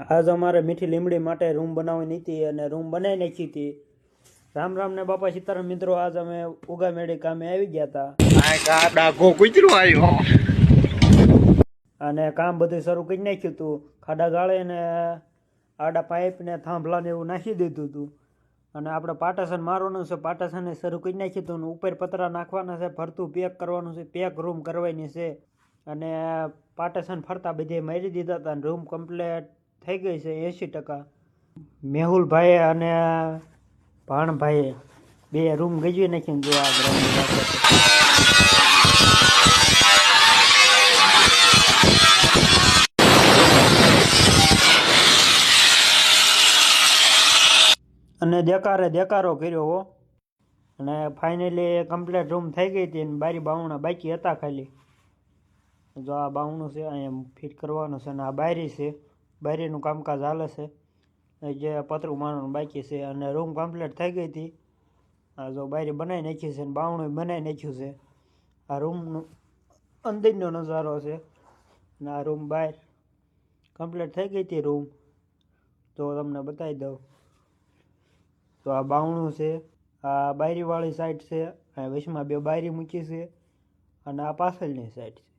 આજ અમારે મીઠી લીમડી માટે રૂમ બનાવવાની હતી અને રૂમ બનાવી નાખી હતી. રામ રામ ને બાપા સીતારામ મિત્રો. આજ અમે ઉગા મેળે કામે આવી ગયા હતા અને કામ બધું શરૂ કરી નાખ્યું હતું. ખાડા ગાળે ને આડા પાઇપ ને થાંભલા ને એવું નાખી દીધું હતું અને આપણે પાટાશન મારવાનું છે. પાટાશન શરૂ કરી નાખ્યું હતું. ઉપર પતરા નાખવાના છે, ફરતું પેક કરવાનું છે, પેક રૂમ કરવાની છે અને પાટાશન ફરતા બધે મારી દીધા હતા. રૂમ કમ્પ્લીટ થઈ ગઈ છે 80%. મેહુલભાઈ અને ભાણભાઈએ બે રૂમ ગજવી નાખીને જો આ અને દેકારો કર્યો હો. અને ફાઇનલી કમ્પ્લીટ રૂમ થઈ ગઈ હતી. બારી બાવણા બાકી હતા ખાલી. જો આ બાવણું છે, અહીંયા ફિટ કરવાનું છે અને આ બારી છે. બારીનું કામકાજ હાલે છે. જે પતરું મારવાનું બાકી છે અને રૂમ કમ્પ્લીટ થઈ ગઈ હતી. આ જો બારી બનાવી નાખી છે અને બાવણું બનાવી નાખ્યું છે. આ રૂમનો અંદરનો નજારો છે અને આ રૂમ બહાર કમ્પ્લીટ થઈ ગઈ હતી. રૂમ તો તમને બતાવી દઉં. તો આ બાવણું છે, આ બારીવાળી સાઈડ છે, આ વચમાં બે બારી મૂકી છે અને આ પાછળની સાઈડ છે.